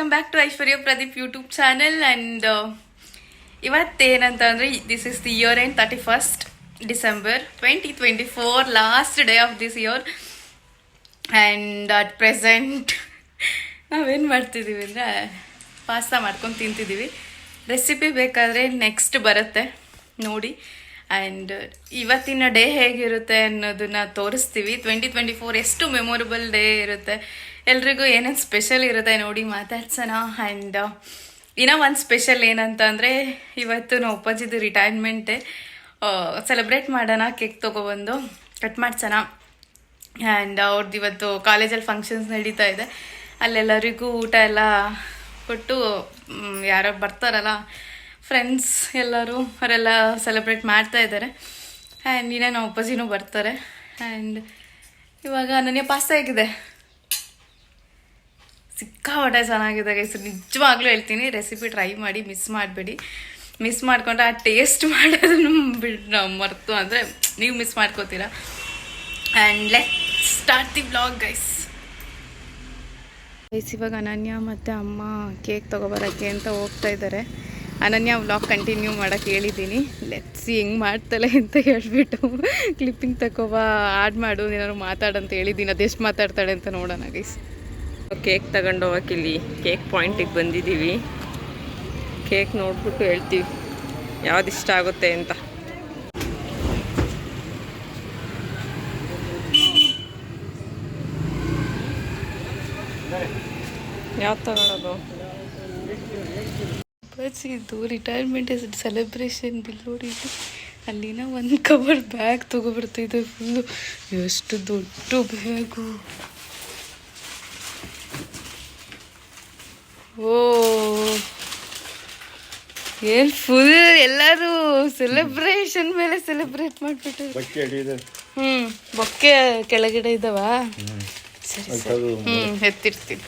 Welcome back to Aishwarya Pradeep YouTube channel. And ಇವತ್ತೇನಂತ ಅಂದರೆ this is the year end 31st December 2024, last day of this year. And at present ನಾವೇನು ಮಾಡ್ತಿದ್ದೀವಿ ಅಂದರೆ pasta ಮಾಡ್ಕೊಂಡು ತಿಂತಿದ್ದೀವಿ. Recipe ಬೇಕಾದರೆ next ಬರುತ್ತೆ ನೋಡಿ. ಆ್ಯಂಡ್ ಇವತ್ತಿನ ಡೇ ಹೇಗಿರುತ್ತೆ ಅನ್ನೋದನ್ನ ತೋರಿಸ್ತೀವಿ. 2024 ಎಷ್ಟು ಮೆಮೊರಬಲ್ ಡೇ ಇರುತ್ತೆ, ಎಲ್ರಿಗೂ ಏನೇನು ಸ್ಪೆಷಲ್ ಇರುತ್ತೆ ನೋಡಿ ಮಾತಾಡ್ಸೋಣ. ಆ್ಯಂಡ್ ಇನ್ನೂ ಒಂದು ಸ್ಪೆಷಲ್ ಏನಂತ ಅಂದರೆ ಇವತ್ತು ನಾವು ಅಪ್ಪಾಜಿದು ರಿಟೈರ್ಮೆಂಟೇ ಸೆಲೆಬ್ರೇಟ್ ಮಾಡೋಣ. ಕೇಕ್ ತೊಗೊಬಂದು ಕಟ್ ಮಾಡ್ಸೋಣ. ಆ್ಯಂಡ್ ಅವ್ರದ್ದು ಇವತ್ತು ಕಾಲೇಜಲ್ಲಿ ಫಂಕ್ಷನ್ಸ್ ನಡೀತಾ ಇದೆ, ಅಲ್ಲೆಲ್ಲರಿಗೂ ಊಟ ಎಲ್ಲ ಕೊಟ್ಟು ಯಾರೋ ಬರ್ತಾರಲ್ಲ ಫ್ರೆಂಡ್ಸ್ ಎಲ್ಲರೂ ಅವರೆಲ್ಲ ಸೆಲೆಬ್ರೇಟ್ ಮಾಡ್ತಾ ಇದ್ದಾರೆ. ಆ್ಯಂಡ್ ಇನ್ನೇ ನಮ್ಮ ಅಪ್ಪಾಜಿನೂ ಬರ್ತಾರೆ. ಆ್ಯಂಡ್ ಇವಾಗ ನನಗೆ ಪಾಸ್ತಾ ಹೇಗಿದೆ, ಸಿಕ್ಕಾಪಟ್ಟೆ ಚೆನ್ನಾಗಿದೆ ಗೈಸ್. ನಿಜವಾಗ್ಲೂ ಹೇಳ್ತೀನಿ, ರೆಸಿಪಿ ಟ್ರೈ ಮಾಡಿ, ಮಿಸ್ ಮಾಡಬೇಡಿ. ಮಿಸ್ ಮಾಡ್ಕೊಂಡ್ರೆ ಆ ಟೇಸ್ಟ್ ಮಾಡೋದನ್ನು ಮರೆತು ಅಂದರೆ ನೀವು ಮಿಸ್ ಮಾಡ್ಕೋತೀರಾ. And let start the vlog guys. ಇವಾಗ ಅನನ್ಯ ಮತ್ತು ಅಮ್ಮ ಕೇಕ್ ತೊಗೊಬರೋಕ್ಕೆ ಅಂತ ಹೋಗ್ತಾ ಇದ್ದಾರೆ. ಅನನ್ಯ ವ್ಲಾಗ್ ಕಂಟಿನ್ಯೂ ಮಾಡೋಕ್ಕೆ ಹೇಳಿದ್ದೀನಿ. ಲೆಟ್ಸ್ ಹೆಂಗೆ ಮಾಡ್ತಲ್ಲ ಅಂತ ಹೇಳ್ಬಿಟ್ಟು ಕ್ಲಿಪ್ಪಿಂಗ್ ತಗೋಬಾ, ಆಡ್ ಮಾಡು, ಏನಾದ್ರು ಮಾತಾಡಂತ ಹೇಳಿದ್ದೀನಿ. ಅದೆಷ್ಟು ಮಾತಾಡ್ತಾಳೆ ಅಂತ ನೋಡೋಣ ಗೈಸ್. ಕೇಕ್ ತಗೊಂಡು ಹೋಗಕ್ಕೆ ಇಲ್ಲಿ ಕೇಕ್ ಪಾಯಿಂಟಿಗೆ ಬಂದಿದ್ದೀವಿ. ಕೇಕ್ ನೋಡ್ಬಿಟ್ಟು ಹೇಳ್ತೀವಿ ಯಾವ್ದು ಇಷ್ಟ ಆಗುತ್ತೆ ಅಂತ. ಯಾವ್ದು ತಗೊಳ್ಳೋದು? ಇದು ರಿಟೈರ್ಮೆಂಟ್ ಸೆಲೆಬ್ರೇಷನ್ ಬಿಲ್ ನೋಡಿ. ಅಲ್ಲಿನ ಒಂದು ಕವರ್ ಬ್ಯಾಗ್ ತೊಗೊಬರ್ತಿದ್ದೆ ಫುಲ್ಲು. ಎಷ್ಟು ದೊಡ್ಡ ಬ್ಯಾಗು. ಓ ಏನು ಫುಲ್ ಎಲ್ಲರೂ ಸೆಲೆಬ್ರೇಷನ್ ಮೇಲೆ ಸೆಲೆಬ್ರೇಟ್ ಮಾಡಿಬಿಟ್ಟು. ಬೊಕ್ಕೆ ಕೆಳಗಡೆ ಇದ್ದಾವ. ಸರಿ ಸರಿ, ಎತ್ತಿರ್ತೀನಿ.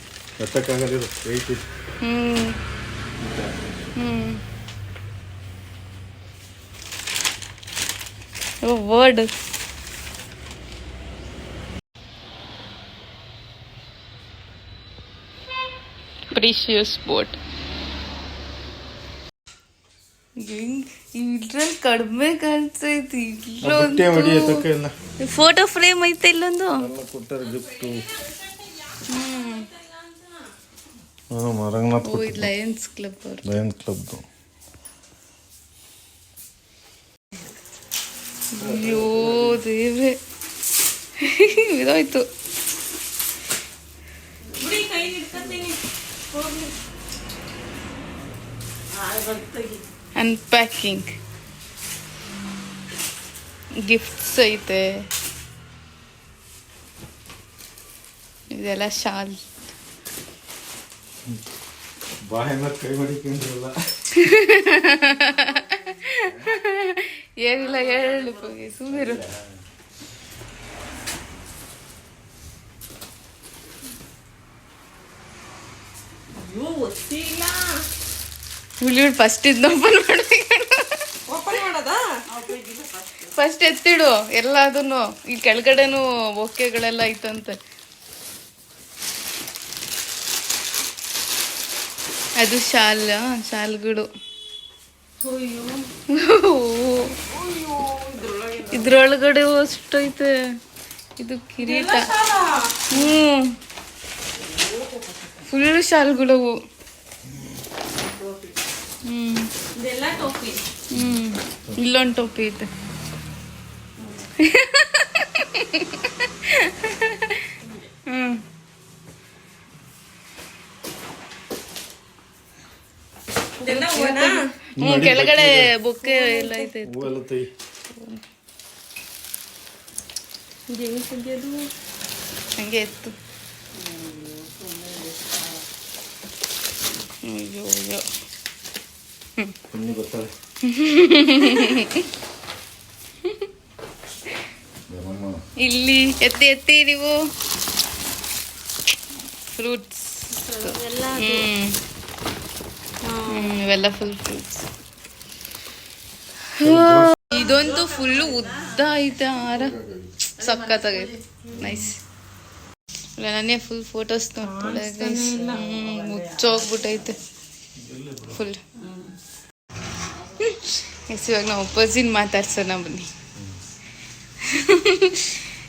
Word precious boat. ಇದ್ರಲ್ಲಿ ಕಡಿಮೆ ಕಾಣಿಸ್ತೈತಿ. ಫೋಟೋ ಫ್ರೇಮ್ ಐತೆ ಇಲ್ಲೊಂದು. ಲಯನ್ಸ್ ಕ್ಲಬ್ ಅಯ್ಯೋ ದೇವ್ರೆ, ಇದಾಯ್ತು. ಅನ್ಪ್ಯಾಕಿಂಗ್ ಗಿಫ್ಟ್ಸ್ ಐತೆ. ಇದೆಲ್ಲ ಶಾಲ್. ಏನಿಲ್ಲ ಹೇಳಿ ಸುಮ್ಮನಿರು. ಫಸ್ಟ್ ಇದನ್ನ ಓಪನ್ ಫಸ್ಟ್ ಎತ್ತಿಡು ಎಲ್ಲ. ಅದನ್ನು ಈ ಕೆಳಗಡೆನು ಬೊಕ್ಕೆಗಳೆಲ್ಲ ಐತಂತೆ. ಅದು ಶಾಲ್ಗಳು. ಇದ್ರೊಳಗಡೆ ಅಷ್ಟೈತೆ. ಇದು ಕಿರೀಟ. ಫುಲ್ ಶಾಲ್ಗಳವು. ಇಲ್ಲೊಂದು ಟೋಪಿ ಐತೆ. ಕೆಳಗಡೆ ಬೊಕ್ಕೆ ಎಲ್ಲ ಐತೆ. ಹಂಗೆ ಎತ್ತು. ಅಯ್ಯೋ ಅಯ್ಯೋ. ಇಲ್ಲಿ ಎತ್ತಿ ನೀವು ಫ್ರೂಟ್ಸ್. ಇವೆಲ್ಲ ಫುಲ್ ಫ್ರೂಟ್ಸ್. ಇದಂತೂ ಫುಲ್ಲು ಉದ್ದ ಐತೆ ಹಾರ, ಸಖತ್ತಾಗೈತೆ. ನೈಸ್. ನಾನೇ ಫುಲ್ ಫೋಟೋಸ್ ನೋಡ್ತಾಳೆ. ಹುಚ್ಚೋಗ್ಬಿಟ್ಟೈತೆ ಫುಲ್. ಎಸ್ ಇವಾಗ ನಾವು ಅಪ್ಪಾಜಿನ ಮಾತಾಡ್ಸೋಣ ಬನ್ನಿ.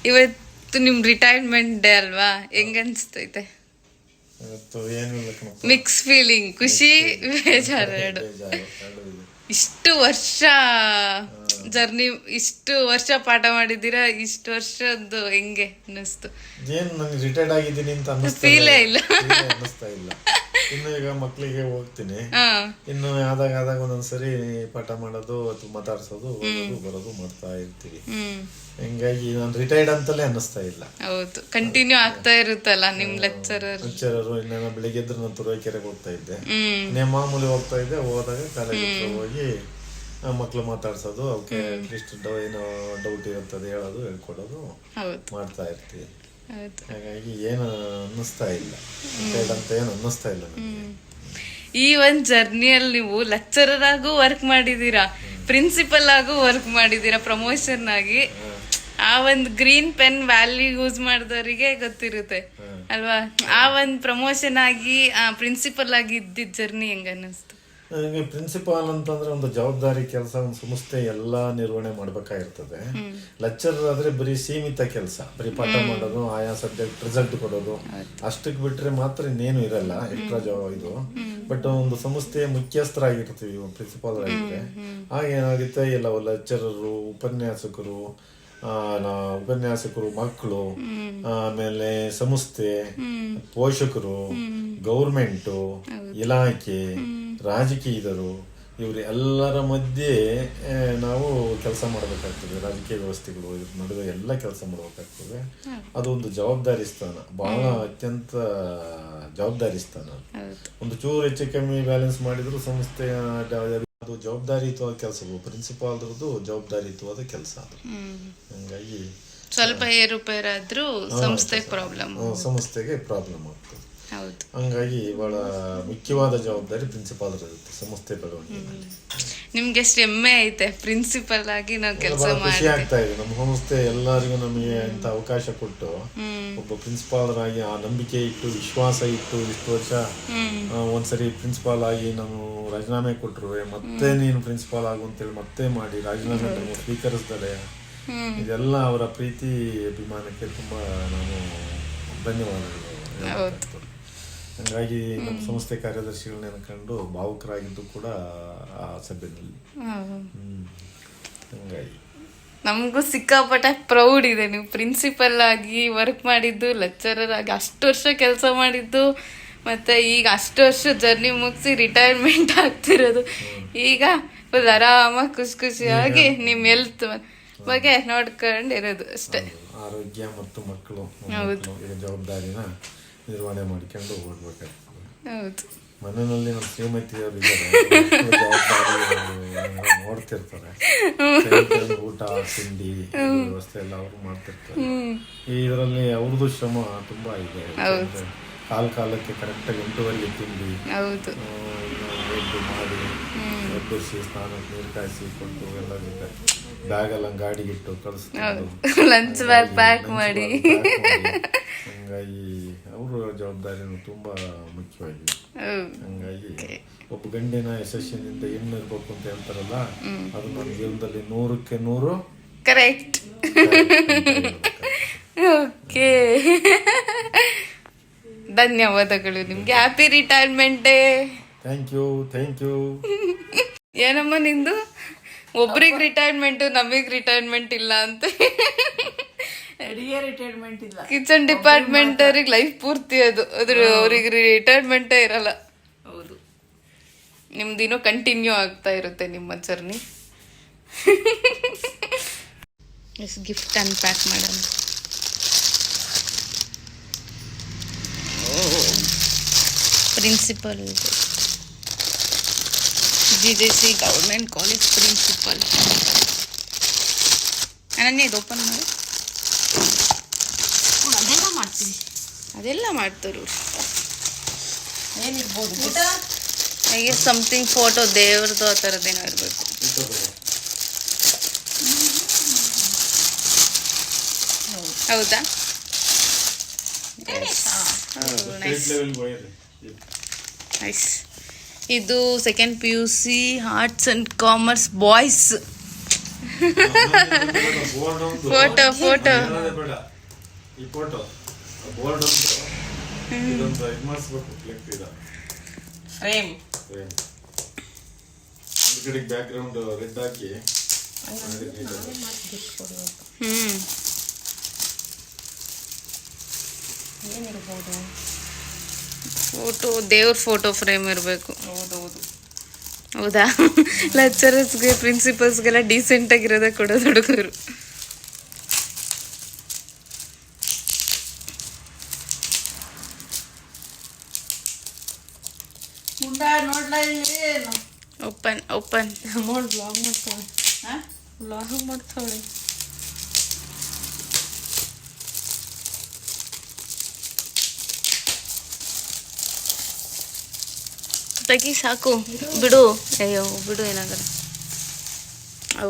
ಇವತ್ತು ನಿಮ್ ರಿಟೈರ್ಮೆಂಟ್ ಡೇ ಅಲ್ವಾ, ಹೆಂಗ ಅನ್ಸ್ತೈತೆ? ಮಿಕ್ಸ್ ಫೀಲಿಂಗ್, ಖುಷಿ ಬೇಜಾರು ಎರಡು. ಇಷ್ಟು ವರ್ಷ ಜರ್ನಿ, ಇಷ್ಟು ವರ್ಷ ಪಾಠ ಮಾಡಿದ್ದೀರಾ, ಇಷ್ಟು ವರ್ಷದ್ದು ಹೆಂಗೆ ಅನ್ನಿಸ್ತು? ಏನ್ ನನಗೆ ರಿಟೈರ್ಡ್ ಆಗಿದ್ದೀನಿ ಅಂತ ಫೀಲೇ ಇಲ್ಲ. ಅನ್ನಿಸ್ತಾ ಇಲ್ಲ. ಇನ್ನು ಈಗ ಮಕ್ಳಿಗೆ ಹೋಗ್ತೀನಿ, ಇನ್ನು ಆದಾಗ ಒಂದೊಂದ್ಸರಿ ಪಾಠ ಮಾಡೋದು ಅಥವಾ ಮಾತಾಡ್ಸೋದು, ಬರೋದು ಮಾಡ್ತಾ ಇರ್ತೀವಿ. ಹಿಂಗಾಗಿ ನಾನು ರಿಟೈರ್ಡ್ ಅಂತಲೇ ಅನ್ನಿಸ್ತಾ ಇಲ್ಲ. ಹೌದು, ಕಂಟಿನ್ಯೂ ಆಗ್ತಾ ಇರುತ್ತಲ್ಲ ನಿಮ್ ಲೆಕ್ಚರರು. ಇನ್ನ ಬೆಳಿಗ್ಗೆ ಎದ್ರೆ ನಾನು ತುರುವೇಕೆರೆಗೆ ಹೋಗ್ತಾ ಇದ್ದೆ, ಮಾಮೂಲಿ ಹೋಗ್ತಾ ಇದ್ದೆ. ಹೋದಾಗ ಕಾಲೇಜ್ ಹೋಗಿ ಮಕ್ಳು ಮಾತಾಡ್ಸೋದು, ಅವಕ್ಕೆ ಅಟ್ಲೀಸ್ಟ್ ಏನೋ ಡೌಟ್ ಇರುತ್ತದೆ ಹೇಳೋದು, ಹೇಳ್ಕೊಡೋದು ಮಾಡ್ತಾ ಇರ್ತೀವಿ. ಹಾಗಾಗಿ ಏನು ಅನ್ನಿಸ್ತಾ ಇಲ್ಲ, ಅಂತ ಏನು ಅನ್ನಿಸ್ತಾ ಇಲ್ಲ ನನಗೆ. ಈ ಒಂದ್ ಜರ್ನಿಯಲ್ಲಿ ನೀವು ಲೆಕ್ಚರರ್ ಆಗು ವರ್ಕ್ ಮಾಡಿದೀರಾ, ಪ್ರಿನ್ಸಿಪಲ್ ಆಗು ವರ್ಕ್ ಮಾಡಿದೀರಾ, ಪ್ರಮೋಷನ್ ಆಗಿ. ಆ ಒಂದ್ ಗ್ರೀನ್ ಪೆನ್ ವ್ಯಾಲ್ಯೂ ಯೂಸ್ ಮಾಡಿದವರಿಗೆ ಗೊತ್ತಿರುತ್ತೆ ಅಲ್ವಾ. ಆ ಒಂದ್ ಪ್ರಮೋಷನ್ ಆಗಿ ಪ್ರಿನ್ಸಿಪಲ್ ಆಗಿ ಇದ್ದಿದ್ ಜರ್ನಿ ಹೆಂಗ ಅನ್ನಿಸ್ತು? ನನಗೆ ಪ್ರಿನ್ಸಿಪಾಲ್ ಅಂತಂದ್ರೆ ಒಂದು ಜವಾಬ್ದಾರಿ ಕೆಲಸ, ಒಂದು ಸಂಸ್ಥೆ ಎಲ್ಲಾ ನಿರ್ವಹಣೆ ಮಾಡ್ಬೇಕಾಗಿರ್ತದೆ. ಲೆಕ್ಚರರ್ ಆದ್ರೆ ಬರೀ ಸೀಮಿತ ಕೆಲಸ, ಬರೀ ಪಾಠ ಮಾಡೋದು, ಆಯಾ ಸಬ್ಜೆಕ್ಟ್ ರಿಸಲ್ಟ್ ಕೊಡೋದು, ಅಷ್ಟಕ್ಕೆ ಬಿಟ್ರೆ ಮಾತ್ರ ಇನ್ನೇನು ಇರಲ್ಲ ಎಕ್ಸ್ಟ್ರಾ ಇದು. ಬಟ್ ಒಂದು ಸಂಸ್ಥೆಯ ಮುಖ್ಯಸ್ಥರಾಗಿರ್ತೀವಿ ಪ್ರಿನ್ಸಿಪಾಲ್ ಆಗಿದ್ರೆ. ಆಗ ಏನಾಗುತ್ತೆ, ಎಲ್ಲ ಲೆಕ್ಚರರು, ಉಪನ್ಯಾಸಕರು, ಮಕ್ಕಳು, ಆಮೇಲೆ ಸಂಸ್ಥೆ, ಪೋಷಕರು, ಗೌರ್ಮೆಂಟು, ಇಲಾಖೆ, ರಾಜಕೀಯದರು, ಇವ್ರ ಎಲ್ಲರ ಮಧ್ಯೆ ನಾವು ಕೆಲಸ ಮಾಡಬೇಕಾಗ್ತದೆ. ರಾಜಕೀಯ ವ್ಯವಸ್ಥೆಗಳು ಇದ್ರ ನಡುವೆ ಎಲ್ಲ ಕೆಲಸ ಮಾಡಬೇಕಾಗ್ತದೆ. ಅದು ಒಂದು ಜವಾಬ್ದಾರಿ ಸ್ಥಾನ, ಬಹಳ ಅತ್ಯಂತ ಜವಾಬ್ದಾರಿ ಸ್ಥಾನ. ಒಂದು ಚೂರು ಹೆಚ್ಚು ಕಮ್ಮಿ ಬ್ಯಾಲೆನ್ಸ್ ಮಾಡಿದ್ರು ಸಂಸ್ಥೆಯ ಅದು ಜವಾಬ್ದಾರಿಯುತವಾದ ಕೆಲಸಗಳು. ಪ್ರಿನ್ಸಿಪಾಲ್ರದ್ದು ಜವಾಬ್ದಾರಿಯುತವಾದ ಕೆಲಸ ಅದು. ಹಂಗಾಗಿ ಸ್ವಲ್ಪ ಏರುಪೇರಾದ್ರೂ ಸಂಸ್ಥೆಗೆ ಪ್ರಾಬ್ಲಮ್ ಆಗ್ತದೆ. ಹಂಗಾಗಿ ಬಹಳ ಮುಖ್ಯವಾದ ಜವಾಬ್ದಾರಿ ಪ್ರಿನ್ಸಿಪಾಲ್ ಇರುತ್ತೆ ಸಂಸ್ಥೆ ಬೆಳವಣಿಗೆಯಲ್ಲಿ. ನಿಮ್ಗೆ ಎಷ್ಟು ಹೆಮ್ಮೆ ಐತೆ ಪ್ರಿನ್ಸಿಪಲ್ ಆಗಿ ನಾವು ಕೆಲಸ ಮಾಡಿ? ಖುಷಿ ಆಗ್ತಾ ಇದೆ. ನಮ್ಮ ಸಂಸ್ಥೆ ಎಲ್ಲರಿಗೂ ನಮಗೆ ಅಂತ ಅವಕಾಶ ಕೊಟ್ಟು, ಒಬ್ಬ ಪ್ರಿನ್ಸಿಪಾಲರಾಗಿ ಆ ನಂಬಿಕೆ ಇಟ್ಟು, ವಿಶ್ವಾಸ ಇಟ್ಟು, ಇಷ್ಟು ವರ್ಷ ಒಂದ್ಸರಿ ಪ್ರಿನ್ಸಿಪಾಲ್ ಆಗಿ ನಾನು ರಾಜೀನಾಮೆ ಕೊಟ್ಟರು, ಮತ್ತೆ ನೀನು ಪ್ರಿನ್ಸಿಪಾಲ್ ಆಗು ಅಂತೇಳಿ ಮತ್ತೆ ಮಾಡಿ ರಾಜೀನಾಮೆ ಸ್ವೀಕರಿಸ್ತಾರೆ. ಇದೆಲ್ಲ ಅವರ ಪ್ರೀತಿ ಅಭಿಮಾನಕ್ಕೆ ತುಂಬಾ ನಾನು ಧನ್ಯವಾದಗಳು. ಹಂಗಾಗಿ ನಮ್ಮ ಸಂಸ್ಥೆ ಕಾರ್ಯದರ್ಶಿಗಳನ್ನ ನೆನ್ಕೊಂಡು ಭಾವುಕರಾಗಿದ್ದು ಕೂಡ ಆ ಸಭೆಯಲ್ಲಿ. ಹಂಗಾಗಿ ನಮಗೂ ಸಿಕ್ಕಾಪಟ್ಟೆ ಪ್ರೌಡ್ ಇದೆ, ನೀವು ಪ್ರಿನ್ಸಿಪಲ್ ಆಗಿ ವರ್ಕ್ ಮಾಡಿದ್ದು, ಲೆಕ್ಚರರ್ ಆಗಿ ಅಷ್ಟು ವರ್ಷ ಕೆಲಸ ಮಾಡಿದ್ದು, ಮತ್ತೆ ಈಗ ಅಷ್ಟು ವರ್ಷ ಜರ್ನಿ ಮುಗಿಸಿ ರಿಟೈರ್ಮೆಂಟ್ ಆಗ್ತಿರೋದು. ಈಗ ಫುಲ್ ಆರಾಮಾಗಿ ಖುಷಿಯಾಗಿ ನಿಮ್ಮ ಹೆಲ್ತ್ ಬಗ್ಗೆ ನೋಡ್ಕೊಂಡಿರೋದು ಅಷ್ಟೇ. ಆರೋಗ್ಯ ಮತ್ತು ಮಕ್ಕಳು ಜವಾಬ್ದಾರಿನ ನಿರ್ವಹಣೆ ಮಾಡ್ಕೊಂಡು ಹೋಗ್ಬೇಕಾಗ್ತದೆ. ಮನೆಯಲ್ಲಿ ನಮ್ಮ ಶ್ರೀಮತಿಯವರು ಇದ್ದಾರೆ, ನೋಡ್ತಿರ್ತಾರೆ. ಊಟ ತಿಂಡಿ ವ್ಯವಸ್ಥೆ ಎಲ್ಲ ಅವರು ಮಾಡ್ತಿರ್ತಾರೆ. ಇದರಲ್ಲಿ ಅವ್ರದ್ದು ಶ್ರಮ ತುಂಬಾ ಇದೆ. ಕಾಲಕ್ಕೆ ಕರೆಕ್ಟಾಗಿ 8:00 ತಿಂಡಿ ಎದ್ದು ಮಾಡಿ, ಎಬ್ಬರಿಸಿ, ಸ್ನಾನಕ್ಕೆ ನೀರು ಕಾಯಿಸಿ ಕೊಟ್ಟು, ಎಲ್ಲ ಬ್ಯಾಗ್ ಎಲ್ಲ ಗಾಡಿಗೆ ಇಟ್ಟು ಕಳಿಸ್ತಾರೆ, ಲಂಚ್ ಬ್ಯಾಗ್ ಪ್ಯಾಕ್ ಮಾಡಿ. ಹಂಗಾಗಿ ಅವ್ರ ಜವಾಬ್ದಾರಿನೂ ತುಂಬಾ ಮುಖ್ಯವಾಗಿದೆ. ಹಂಗಾಗಿ ಒಬ್ಬ ಗಂಡಿನ ಯಶಸ್ಸಿನಿಂದ ಹೆಣ್ಣು ಇರ್ಬೇಕು ಅಂತ ಹೇಳ್ತಾರಲ್ಲ, ಅದು ನನ್ನ ಜೀವನದಲ್ಲಿ 100ಕ್ಕೆ 100 ಕರೆಕ್ಟ್. ಓಕೆ, ಧನ್ಯವಾದಗಳು ನಿಮ್ಗೆ. Happy retirement day. Thank you. ಏನಮ್ಮ ನಿಂದು? ಒಬ್ರಿಗೆ ರಿಟೈರ್ಮೆಂಟ್, ನಮಗ್ ರಿಟೈರ್ಮೆಂಟ್ ಇಲ್ಲ ಅಂತ. ಕಿಚನ್ ಡಿಪಾರ್ಟ್ಮೆಂಟ್ ಅವ್ರಿಗೆ ಲೈಫ್ ಪೂರ್ತಿ ಅವ್ರಿಗೆ ರಿಟೈರ್ಮೆಂಟೇ ಇರಲ್ಲ. ಹೌದು, ನಿಮ್ದಿನ್ನೂ ಕಂಟಿನ್ಯೂ ಆಗ್ತಾ ಇರುತ್ತೆ ನಿಮ್ಮ ಜರ್ನಿ. ಗಿಫ್ಟ್ ಅನ್ಪ್ಯಾಕ್ ಮಾಡೋಣ. Principal GJC government college principal. Ananya ಇದು ಓಪನ್ ಮಾಡಿ. ಅದೆಲ್ಲ ಮಾಡ್ತಾರೆ ಏನಿರ್ಬೋದು. ಸಮಥಿಂಗ್ ಫೋಟೋ ದೇವ್ರದ್ದು ಆ ಥರದ್ದೇನೋ ಇರಬೇಕು. ಹೌದಾ? ನೈಸ್. ಇದು second PUC arts and commerce boys. Photo photo ಬೇಡ, ಈ ಫೋಟೋ ಬೋರ್ಡ್ ಒಂದು ಇದೊಂದು ಇದು ಮಾಡಿಸ್ಬೇಕು. ಫ್ಲೆಕ್ಸ್ ಇದೆ ಫ್ರೇಮ್. ಒಂದು ಕಡೆಗೆ ಬ್ಯಾಕ್ ಗ್ರೌಂಡ್ ರೆಡ್ ಹಾಕಿ. ಏನಿರ್ಬೋದು? ಫೋಟೋ, ದೇವ್ರ ಫೋಟೋ ಫ್ರೇಮ್ ಇರಬೇಕು. ಹೌದೌದು. ಹೌದಾ? ಲೆಕ್ಚರರ್ಸ್ಗೆ ಪ್ರಿನ್ಸಿಪಲ್ಸ್ಗೆಲ್ಲ ಡೀಸೆಂಟ್ ಆಗಿರೋದೇ ಕೊಡೋದು ಹುಡುಗರು. Open open. ಅಮೌಂಟ್ ಬ್ಲಾಗ್ ಮಾಡ್ತಾಳೆ. ಬ್ಲಾಗ್ ಮಾಡ್ತಾಳೆ. ತೆಗಿ ಸಾಕು, ಬಿಡು. ಅಯ್ಯೋ ಬಿಡು, ಏನಾಗಲ್ಲ. ಓ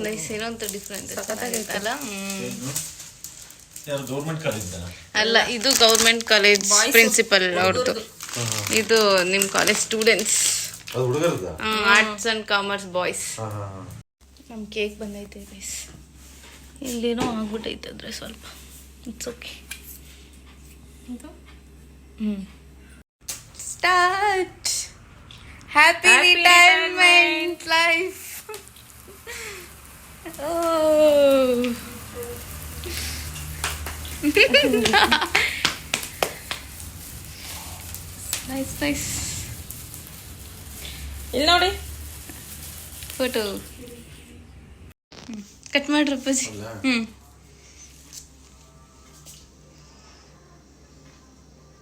ನೈಸ್. ಏನಂತ ಡಿಫ್ರೆಂಟ್ ಅಲ್ಲ? ಯಾರು ಗೌರ್ಮೆಂಟ್ ಕಾಲೇಜ್ ಅಲ್ಲ, ಇದು ಗೌರ್ಮೆಂಟ್ ಕಾಲೇಜ್ ಪ್ರಿನ್ಸಿಪಲ್ ಅವ್ರದ್ದು. ಇದು ನಿಮ್ಮ ಕಾಲೇಜ್ ಸ್ಟೂಡೆಂಟ್ಸ್, ಅದು ಹುಡುಗರದ ಆರ್ಟ್ಸ್ ಅಂಡ್ ಕಾಮರ್ಸ್ ಬಾಯ್ಸ್. ನಮ್ಮ ಕೇಕ್ ಬಂದೈತೆ ಗೈಸ್. ಇಲ್ಲೇನೋ ಆಗ್ಬಿಟ್ಟೈತೆ ಆದರೆ ಸ್ವಲ್ಪ. It's okay. Start. Happy retirement life. Nice nice. ಇಲ್ಲಿ ನೋಡಿ ಫೋಟೋ ಕಟ್ ಮಾಡ್ರಿ ಅಪ್ಪಾಜಿ.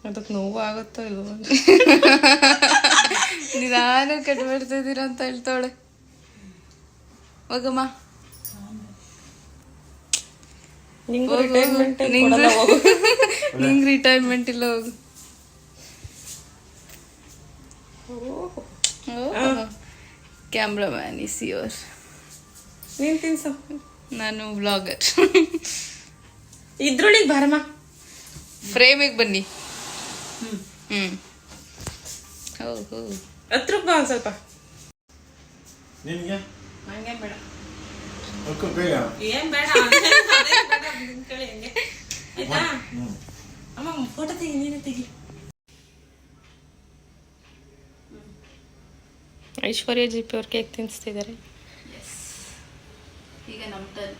ಅದಕ್ಕೆ ನೋವು ಆಗುತ್ತೋ ಇಲ್ವೋ? ನಿಧಾನ ಕಟ್ ಮಾಡ್ತಾ ಇದ್ದೀರಾ ಅಂತ ಹೇಳ್ತಾವಳೆ. ಹೋಗಮ್ಮ. ನಿಂಗೆ ರಿಟೈರ್ಮೆಂಟ್ ನಿಂಗೆ ರಿಟೈರ್ಮೆಂಟ್ ಇಲ್ಲ, ಹೋಗು. Cameraman is your. ನೀನು ತಿನ್ಸ. ನಾನು ವ್ಲಾಗರ್. ಇದ್ರೊಳಗೆ ಬಾರಮ್ಮ. ಫ್ರೇಮಿಗೆ ಬನ್ನಿ. ಹತ್ರಕ್ಕೆ ಬಾ ಒಂದು ಸ್ವಲ್ಪ. ನಿನಗೆ ಹಂಗೆ ಬೇಡ. ಬೇಗ ಏನ್ ಬೇಡ. ಆಯ್ತಾ? ಅಮ್ಮ ಫೋಟೋ ತೆಗಿ, ನೀನೇ ತೆಗಿ. ಐಶ್ವರ್ಯ GP ಅವ್ರು ಕೇಕ್ ತಿನ್ನಿಸ್ತಿದ್ದಾರೆ. ಈಗ ನಮ್ಮ ಟರ್ನ್.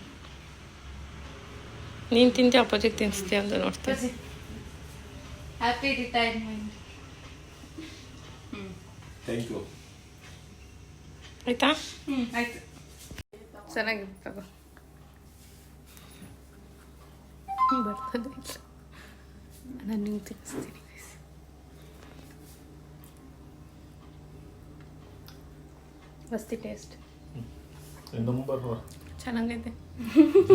ನೀನು ತಿಂತೀಯ, ಅಪ್ಪಾಜಿಗೆ ತಿನ್ನಿಸ್ತೀಯ ಅಂತ ನೋಡ್ತೀನಿ. Happy retirement. Thank you. ಆಯ್ತಾ? ಆಯ್ತು. ಚೆನ್ನಾಗಿರ್ತದ. ಬರ್ತದೆ ಇಲ್ಲ, ನಾನು ನಿಮ್ಗೆ ತಿನ್ನಿಸ್ತೀನಿ. ಮಸ್ತಿ ಟೇಸ್ಟ್. ಚೆನ್ನಾಗೈತೆ.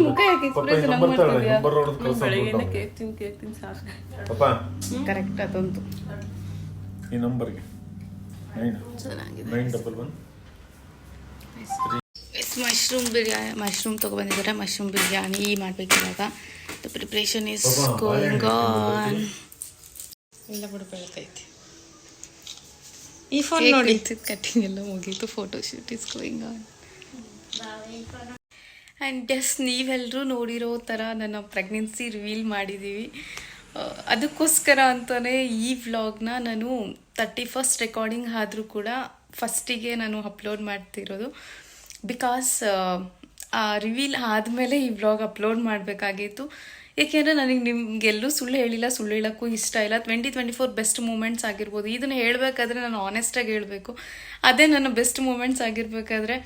ಮುಖ ಯಾಕೆ ಎಕ್ಸ್ಪ್ರೆಷನ್ ಹಂಗೆ ಮಾಡ್ತಿದ್ಯಾ? ಬೆಳಗ್ಗೆಯಿಂದ ಕೇಕ್ ತಿಂದು ಸಾಕು. ಕರೆಕ್ಟ್ ಅದಂತೂ. ಈ ನಂಬರ್ಗೆ ಚೆನ್ನಾಗಿದೆ. 911. ಮಶ್ರೂಮ್ ಬಿರಿಯಾನಿ, ಮಶ್ರೂಮ್ ತೊಗೊಬಂದಿದ್ದಾರೆ. ಮಶ್ರೂಮ್ ಬಿರಿಯಾನಿ ಮಾಡಬೇಕಿವಾಗ. The preparation is going on. ಎಲ್ಲ ಬಿಡು, ಬೆಳತೈತಿ. ಈ ಫೋನ್ ನೋಡಿ. ಕಟ್ಟಿಂಗ್ ಎಲ್ಲ ಮುಗೀತು. Photo shoot is going on. And yes, ನೀವೆಲ್ಲರೂ ನೋಡಿರೋ ಥರ ನನ್ನ ಪ್ರೆಗ್ನೆನ್ಸಿ ರಿವೀಲ್ ಮಾಡಿದ್ದೀವಿ. ಅದಕ್ಕೋಸ್ಕರ ಅಂತಲೇ ಈ ವ್ಲಾಗ್ನ ನಾನು 31st ರೆಕಾರ್ಡಿಂಗ್ ಆದರೂ ಕೂಡ ಫಸ್ಟಿಗೆ ನಾನು ಅಪ್ಲೋಡ್ ಮಾಡ್ತಿರೋದು. ಬಿಕಾಸ್ ರಿವೀಲ್ ಆದಮೇಲೆ ಈ ವ್ಲಾಗ್ ಅಪ್ಲೋಡ್ ಮಾಡಬೇಕಾಗಿತ್ತು. ಏಕೆಂದರೆ ನನಗೆ ನಿಮಗೆಲ್ಲೂ ಸುಳ್ಳು ಹೇಳಿಲ್ಲ, ಸುಳ್ಳು ಹೇಳೋಕ್ಕೂ ಇಷ್ಟ ಇಲ್ಲ. 2024 ಬೆಸ್ಟ್ ಮೂಮೆಂಟ್ಸ್ ಆಗಿರ್ಬೋದು. ಇದನ್ನು ಹೇಳಬೇಕಾದ್ರೆ ನಾನು ಆನೆಸ್ಟಾಗಿ ಹೇಳಬೇಕು. ಅದೇ ನನ್ನ ಬೆಸ್ಟ್ ಮೂಮೆಂಟ್ಸ್ ಆಗಿರಬೇಕಾದ್ರೆ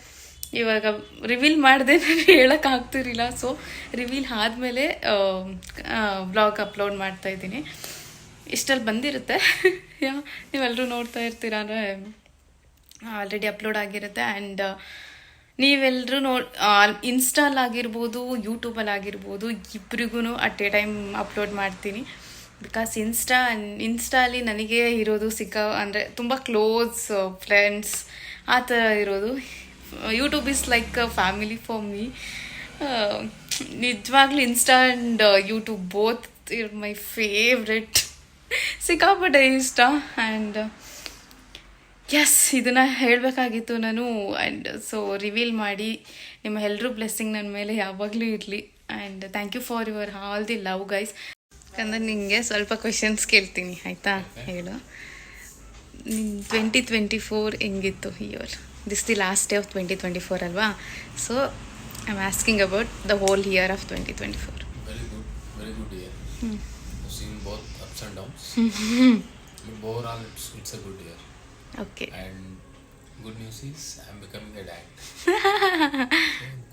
ಇವಾಗ ರಿವೀಲ್ ಮಾಡಿದೆ ನಾನು ಹೇಳೋಕ್ಕಾಗ್ತಿರಲಿಲ್ಲ. ಸೊ ರಿವೀಲ್ ಆದಮೇಲೆ ವ್ಲಾಗ್ ಅಪ್ಲೋಡ್ ಮಾಡ್ತಾಯಿದ್ದೀನಿ. ಇಷ್ಟಲ್ಲಿ ಬಂದಿರುತ್ತೆ. ನೀವೆಲ್ಲರೂ ನೋಡ್ತಾ ಇರ್ತೀರ ಅಂದರೆ ಆಲ್ರೆಡಿ ಅಪ್ಲೋಡ್ ಆಗಿರುತ್ತೆ. ಆ್ಯಂಡ್ ನೀವೆಲ್ಲರೂ ಇನ್ಸ್ಟಾಲಾಗಿರ್ಬೋದು, ಯೂಟ್ಯೂಬಲ್ಲಿ ಆಗಿರ್ಬೋದು, ಇಬ್ರಿಗೂ ಅಟ್ ಎ ಟೈಮ್ ಅಪ್ಲೋಡ್ ಮಾಡ್ತೀನಿ. ಬಿಕಾಸ್ ಇನ್ಸ್ಟಾಲಿ ನನಗೆ ಇರೋದು ಅಂದರೆ ತುಂಬ ಕ್ಲೋಸ್ ಫ್ರೆಂಡ್ಸ್ ಆ ಥರ ಇರೋದು. YouTube is like a family for me. ನಿಜವಾಗ್ಲೂ ಇನ್ಸ್ಟಾ ಆ್ಯಂಡ್ ಯೂಟ್ಯೂಬ್ ಬೋತ್ ಇರ್ ಮೈ ಫೇವ್ರೆಟ್. ಸಿಕ್ಕಾಪಟ್ಟೆ ಇಷ್ಟ. ಆ್ಯಂಡ್ ಎಸ್, ಇದನ್ನು ಹೇಳಬೇಕಾಗಿತ್ತು ನಾನು. ಆ್ಯಂಡ್ ಸೊ ರಿವೀಲ್ ಮಾಡಿ ನಿಮ್ಮ ಎಲ್ಲರೂ ಬ್ಲೆಸ್ಸಿಂಗ್ ನನ್ನ ಮೇಲೆ ಯಾವಾಗಲೂ ಇರಲಿ. And thank you for your all the love guys. ಯಾಕಂದರೆ ನಿಮಗೆ ಸ್ವಲ್ಪ ಕ್ವೆಶನ್ಸ್ ಕೇಳ್ತೀನಿ, ಆಯಿತಾ? ಹೇಳು, ನಿನ್ನ 2024 ಹೆಂಗಿತ್ತು year? This the last day of 2024 ಅಲ್ವಾ? So I am asking about the whole year of 2024. Very good year. I've seen both ups and downs. But overall, it's a good year. Okay. And good news is I'm becoming a dad. So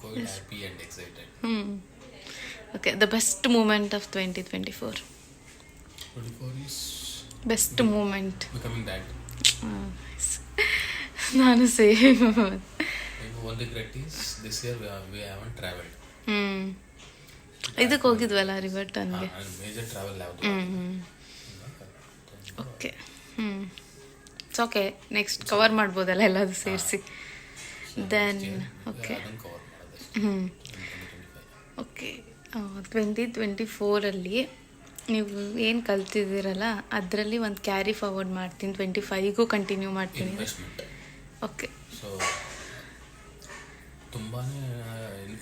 quite happy and excited. Okay, the best moment of 2024. 24 is best moment. becoming dad. ನಾನು same. Maybe one regret is this year we haven't traveled. ಇದಕ್ಕೆ ಹೋಗಿದ್ವಲ್ಲ ರಿವರ್ಟನ್ಗೆ. And major travel ಯಾವುದು. Okay. It's okay, next cover ಮಾಡ್ಬೋದಲ್ಲ ಎಲ್ಲದು ಸೇರಿಸಿ. Then okay. ಅದನ್ನು cover ಮಾಡೋದಷ್ಟೇ. ಓಕೆ, 2024ಅಲ್ಲಿ ನೀವು ಏನು ಕಲ್ತಿದ್ದೀರಲ್ಲ ಅದರಲ್ಲಿ ಒಂದು ಕ್ಯಾರಿ ಫಾರ್ವರ್ಡ್ ಮಾಡ್ತೀನಿ, 25ಗೂ ಕಂಟಿನ್ಯೂ ಮಾಡ್ತೀನಿ. ಇನ್ವೆಸ್ಟ್ಮೆಂಟ್. ಓಕೆ. ಸೊ ತುಂಬಾ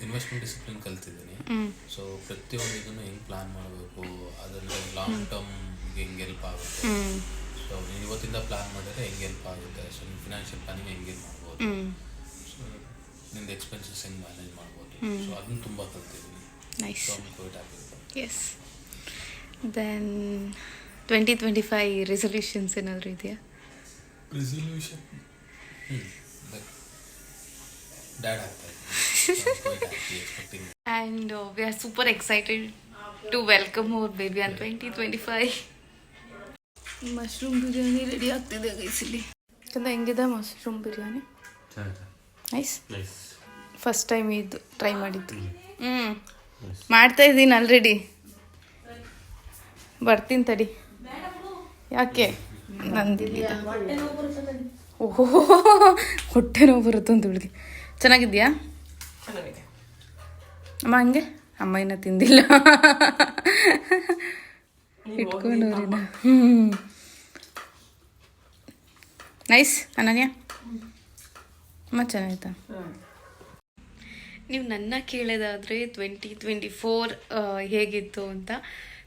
ಇನ್ವೆಸ್ಟ್ಮೆಂಟ್ ಡಿಸಿಪ್ಲಿನ್ ಕಲ್ತಿದ್ದೀನಿ. ಸೊ ಪ್ರತಿಯೊಂದು ಇದನ್ನು ಹೆಂಗೆ ಪ್ಲಾನ್ ಮಾಡಬೇಕು, ಅದರಲ್ಲಿ ಲಾಂಗ್ ಟರ್ಮ್ಗೆ ಹೆಂಗೆ ಹೆಲ್ಪ್ ಆಗುತ್ತೆ. ಸೊ ನೀನು ಇವತ್ತಿಂದ ಪ್ಲಾನ್ ಮಾಡಿದ್ರೆ ಹೆಂಗೆ ಹೆಲ್ಪ್ ಆಗುತ್ತೆ. ಸೊ ನಿಮ್ಮ ಫಿನಾನ್ಷಿಯಲ್ ಪ್ಲಾನಿಂಗ್ ಹೆಂಗೆ ಮಾಡ್ಬೋದು, ಸೊ ನಿಂದು ಎಕ್ಸ್ಪೆನ್ಸಸ್ ಹೆಂಗೆ ಮ್ಯಾನೇಜ್ ಮಾಡ್ಬೋದು. ಸೊ ಅದನ್ನು ತುಂಬ ಕಲ್ತಿದ್ದೀನಿ. Nice. So quite happy. Yes. Then 2025 resolutions ಏನಾದರೂ ಇದೆಯಾ? ರೆಸೊಲ್ಯೂಷನ್ ಡ್ಯಾಡ್ ಆಗ್ತಾ ಇದೆ. And we are super excited to welcome our baby on 2025. Mushroom biryani ready ಆಗ್ತಿದೆ ಗೈಸ್ ಇಲ್ಲಿ. ಯಾಕಂದ್ರೆ ಹೆಂಗಿದೆ mushroom biryani? Nice. First time ಇದು ಟ್ರೈ ಮಾಡಿದ್ದು. ಮಾಡ್ತಾ ಇದ್ದೀನಿ ಆಲ್ರೆಡಿ. ಬರ್ತೀನಿ ತಡಿ. ಯಾಕೆ? ನಂದಿಲ್ಲ. ಓಹೋ, ಹೊಟ್ಟೆ ನೋವು ಬರುತ್ತೆ ಅಂತ ಹುಡುಗಿ. ಚೆನ್ನಾಗಿದ್ಯಾ ಅಮ್ಮ? ಹಂಗೆ ಅಮ್ಮ ಇನ್ನೂ ತಿಂದಿಲ್ಲ, ಇಟ್ಕೊಂಡವ್ರಿನ. ನೈಸ್ ಅನನ್ಯ. ಅಮ್ಮ ಚೆನ್ನಾಯ್ತಾ? ನೀವು ನನ್ನ ಕೇಳೋದಾದರೆ 2024 ಹೇಗಿತ್ತು ಅಂತ.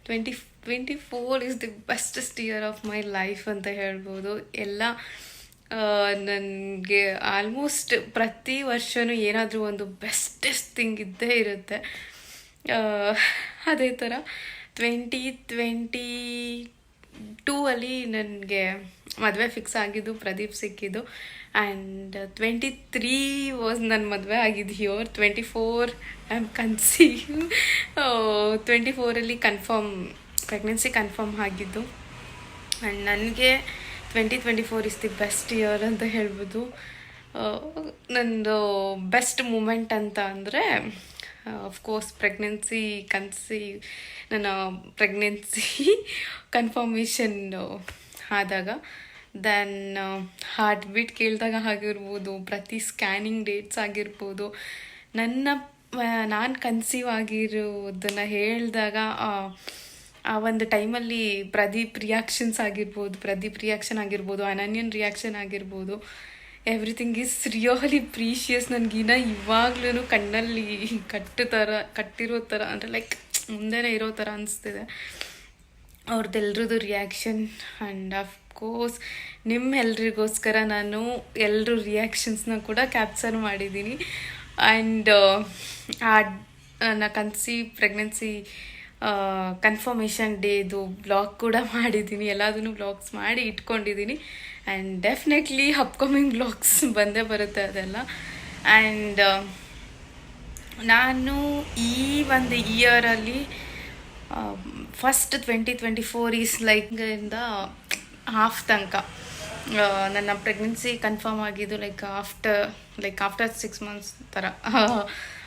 2024 is the bestest year of my life ಅಂತ ಹೇಳ್ಬೋದು. ಎಲ್ಲ ನನಗೆ ಆಲ್ಮೋಸ್ಟ್ ಪ್ರತಿ ವರ್ಷವೂ ಏನಾದರೂ ಒಂದು ಬೆಸ್ಟೆಸ್ಟ್ ಥಿಂಗ್ ಇದ್ದೇ ಇರುತ್ತೆ. ಅದೇ ಥರ 2022 ಅಲ್ಲಿ ನನಗೆ ಮದುವೆ ಫಿಕ್ಸ್ ಆಗಿದ್ದು, ಪ್ರದೀಪ್ ಸಿಕ್ಕಿದ್ದು. ಆ್ಯಂಡ್ 23 ವಾಸ್ ನನ್ನ ಮದುವೆ ಆಗಿದ್ದು ಇಯರ್. 24 I am conceive. 24ಅಲ್ಲಿ ಪ್ರೆಗ್ನೆನ್ಸಿ ಕನ್ಫರ್ಮ್ ಆಗಿದ್ದು. ಆ್ಯಂಡ್ ನನಗೆ 2024 ಇಸ್ ದಿ ಬೆಸ್ಟ್ ಇಯರ್ ಅಂತ ಹೇಳ್ಬೋದು. ನಂದು ಬೆಸ್ಟ್ ಮೂಮೆಂಟ್ ಅಂತ ಅಂದರೆ ಅಫ್ಕೋರ್ಸ್ ನನ್ನ ಪ್ರೆಗ್ನೆನ್ಸಿ ಕನ್ಫರ್ಮೇಷನ್ ಆದಾಗ. ದೆನ್ ಹಾರ್ಟ್ ಬೀಟ್ ಕೇಳಿದಾಗ ಆಗಿರ್ಬೋದು, ಪ್ರತಿ ಸ್ಕ್ಯಾನಿಂಗ್ ಡೇಟ್ಸ್ ಆಗಿರ್ಬೋದು, ನಾನು ಕನ್ಸೀವ್ ಆಗಿರೋದನ್ನು ಹೇಳಿದಾಗ ಆ ಒಂದು ಟೈಮಲ್ಲಿ ಪ್ರದೀಪ್ ರಿಯಾಕ್ಷನ್ ಆಗಿರ್ಬೋದು, ಅನನ್ಯನ್ ರಿಯಾಕ್ಷನ್ ಆಗಿರ್ಬೋದು, ಎವ್ರಿಥಿಂಗ್ ಈಸ್ ರಿಯಲಿ ಪ್ರೀಶಿಯಸ್. ನನಗಿನ್ನ ಇವಾಗ್ಲೂ ಕಣ್ಣಲ್ಲಿ ಕಟ್ಟಿರೋ ಥರ ಅಂದರೆ ಲೈಕ್ ಮುಂದೆನೇ ಇರೋ ಥರ ಅನಿಸ್ತಿದೆ ಅವ್ರದ್ದೆಲ್ರದ್ದು ರಿಯಾಕ್ಷನ್. ಆ್ಯಂಡ್ ಅಫ್ಕೋರ್ಸ್ ನಿಮ್ಮೆಲ್ರಿಗೋಸ್ಕರ ನಾನು ಎಲ್ಲರೂ ರಿಯಾಕ್ಷನ್ಸ್ನ ಕೂಡ ಕ್ಯಾಪ್ಚರ್ ಮಾಡಿದ್ದೀನಿ. ಆ್ಯಂಡ್ ಪ್ರೆಗ್ನೆನ್ಸಿ ಕನ್ಫರ್ಮೇಷನ್ ಡೇದು ಬ್ಲಾಗ್ ಕೂಡ ಮಾಡಿದ್ದೀನಿ. ಎಲ್ಲದನ್ನು ಬ್ಲಾಗ್ಸ್ ಮಾಡಿ ಇಟ್ಕೊಂಡಿದ್ದೀನಿ. ಆ್ಯಂಡ್ ಡೆಫಿನೆಟ್ಲಿ ಅಪ್ಕಮಿಂಗ್ ಬ್ಲಾಗ್ಸ್ ಬಂದೇ ಬರುತ್ತೆ ಅದೆಲ್ಲ. ಆ್ಯಂಡ್ ನಾನು ಈ ಒಂದು ಇಯರಲ್ಲಿ ಫಸ್ಟ್ 2024 ಈಸ್ ಲೈಕಿಂದ ಹಾಫ್ ತನಕ ನನ್ನ ಪ್ರೆಗ್ನೆನ್ಸಿ ಕನ್ಫರ್ಮ್ ಆಗಿದ್ದು ಆಫ್ಟರ್ 6 months ಥರ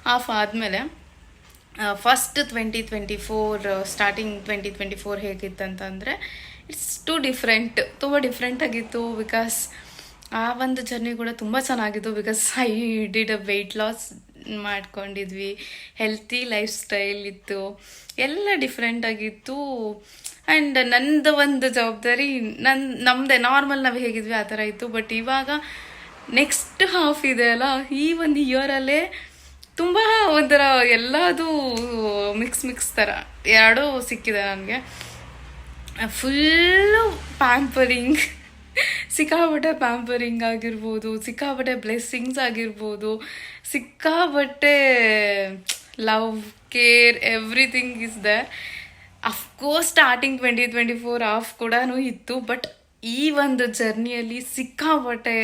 ಹಾಫ್ ಆದಮೇಲೆ ಫಸ್ಟ್ 2024 ಸ್ಟಾರ್ಟಿಂಗ್ 2024 ಹೇಗಿತ್ತಂತಂದರೆ ಇಟ್ಸ್ ತುಂಬ ಡಿಫ್ರೆಂಟ್ ಆಗಿತ್ತು. ಬಿಕಾಸ್ ಆ ಒಂದು ಜರ್ನಿ ಕೂಡ ತುಂಬ ಚೆನ್ನಾಗಿತ್ತು. Because I did weight loss ಮಾಡ್ಕೊಂಡಿದ್ವಿ, ಹೆಲ್ತಿ ಲೈಫ್ ಸ್ಟೈಲ್ ಇತ್ತು, ಎಲ್ಲ ಡಿಫ್ರೆಂಟ್ ಆಗಿತ್ತು. ಆ್ಯಂಡ್ ನಂದು ಒಂದು ಜವಾಬ್ದಾರಿ ನಮ್ಮದೇ ನಾರ್ಮಲ್ ನಾವು ಹೇಗಿದ್ವಿ ಆ ಥರ ಇತ್ತು. ಬಟ್ ಇವಾಗ ನೆಕ್ಸ್ಟ್ ಹಾಫ್ ಇದೆ ಅಲ್ಲ, ಈ ಒಂದು ಇಯರಲ್ಲೇ ತುಂಬ ಒಂಥರ ಎಲ್ಲದು ಮಿಕ್ಸ್ ಥರ ಎರಡೂ ಸಿಕ್ಕಿದೆ ನನಗೆ. ಫುಲ್ಲು ಪ್ಯಾಂಪರಿಂಗ್, ಸಿಕ್ಕಾಬಟ್ಟೆ ಪ್ಯಾಂಪರಿಂಗ್ ಆಗಿರ್ಬೋದು, ಸಿಕ್ಕಾಬಟ್ಟೆ ಬ್ಲೆಸ್ಸಿಂಗ್ಸ್ ಆಗಿರ್ಬೋದು, ಸಿಕ್ಕಾಬಟ್ಟೆ love, care, everything is there. Of course starting 2024 off ಕೂಡ ಇತ್ತು. ಬಟ್ ಈ ಒಂದು ಜರ್ನಿಯಲ್ಲಿ ಸಿಕ್ಕಾಬಟ್ಟೆ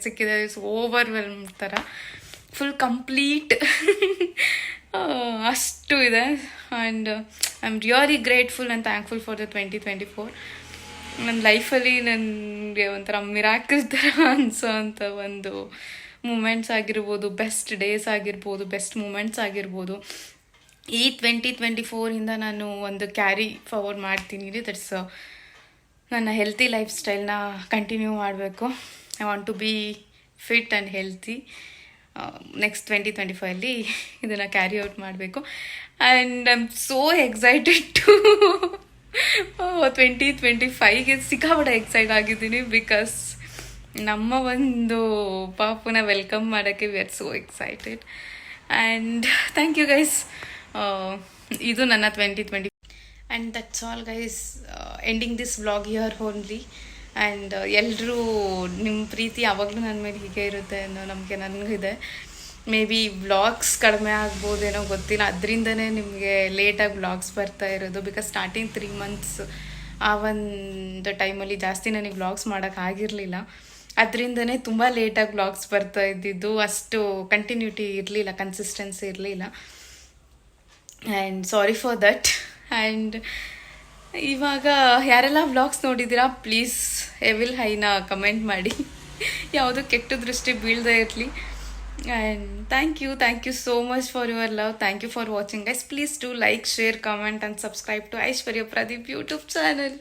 ಸಿಕ್ಕಿದೆ. ಇಟ್ಸ್ ಓವರ್ವೆಲ್ಮ್ ಥರ, ಫುಲ್ ಕಂಪ್ಲೀಟ್ ಅಷ್ಟು ಇದೆ. And I am really grateful and thankful for the 2024. ನನ್ನ ಲೈಫಲ್ಲಿ ನನಗೆ ಒಂಥರ ಮಿರಾಕಲ್ ಥರ ಅನಿಸೋವಂಥ ಒಂದು ಮೂಮೆಂಟ್ಸ್ ಆಗಿರ್ಬೋದು, ಬೆಸ್ಟ್ ಡೇಸ್ ಆಗಿರ್ಬೋದು, ಬೆಸ್ಟ್ ಮೂಮೆಂಟ್ಸ್ ಆಗಿರ್ಬೋದು. ಈ 2024ಇಂದ ನಾನು ಒಂದು ಕ್ಯಾರಿ ಫಾರ್ವರ್ಡ್ ಮಾಡ್ತೀನಿ. ದಟ್ಸ್ ನನ್ನ ಹೆಲ್ತಿ ಲೈಫ್ ಸ್ಟೈಲ್ನ ಕಂಟಿನ್ಯೂ ಮಾಡಬೇಕು. I want to be fit and healthy. Next 2025ಅಲ್ಲಿ ಇದನ್ನು ಕ್ಯಾರಿ ಔಟ್ ಮಾಡಬೇಕು. And I am so excited to 2025ಗೆ ಸಿಕ್ಕಾಪಟ್ಟೆ ಎಕ್ಸೈಟ್ ಆಗಿದ್ದೀನಿ. ಬಿಕಾಸ್ ನಮ್ಮ ಒಂದು ಪಾಪುನ ವೆಲ್ಕಮ್ ಮಾಡೋಕ್ಕೆ we are so excited. And thank you guys. ಇದು ನನ್ನ 2020. And that's all guys, ending this vlog here only. And ಎಲ್ಲರೂ ನಿಮ್ಮ ಪ್ರೀತಿ ಯಾವಾಗಲೂ ನನ್ನ ಮೇಲೆ ಹೀಗೆ ಇರುತ್ತೆ ಅನ್ನೋ ನಂಬಿಕೆ ನನಗಿದೆ. ಮೇ ಬಿ ವ್ಲಾಗ್ಸ್ ಕಡಿಮೆ ಆಗ್ಬೋದೇನೋ ಗೊತ್ತಿಲ್ಲ, ಅದರಿಂದನೇ ನಿಮಗೆ ಲೇಟಾಗಿ ವ್ಲಾಗ್ಸ್ ಬರ್ತಾ ಇರೋದು. ಬಿಕಾಸ್ ಸ್ಟಾರ್ಟಿಂಗ್ 3 months ಆ ಒಂದು ಟೈಮಲ್ಲಿ ಜಾಸ್ತಿ ನನಗೆ ವ್ಲಾಗ್ಸ್ ಮಾಡೋಕ್ಕಾಗಿರಲಿಲ್ಲ. ಅದರಿಂದನೇ ತುಂಬ ಲೇಟಾಗಿ ವ್ಲಾಗ್ಸ್ ಬರ್ತಾ ಇದ್ದಿದ್ದು. ಅಷ್ಟು ಕಂಟಿನ್ಯೂಟಿ ಇರಲಿಲ್ಲ, ಕನ್ಸಿಸ್ಟೆನ್ಸಿ ಇರಲಿಲ್ಲ. And sorry for that. And ಇವಾಗ ಯಾರೆಲ್ಲ ವ್ಲಾಗ್ಸ್ ನೋಡಿದ್ದೀರಾ, ಪ್ಲೀಸ್ ಎವಿಲ್ ಹೈನ ಕಮೆಂಟ್ ಮಾಡಿ, ಯಾವುದೂ ಕೆಟ್ಟ ದೃಷ್ಟಿ ಬೀಳದೇ ಇರಲಿ. And thank you so much for your love. Thank you for watching guys. Please do like, share, comment and subscribe to Aishwarya Pradeep YouTube channel.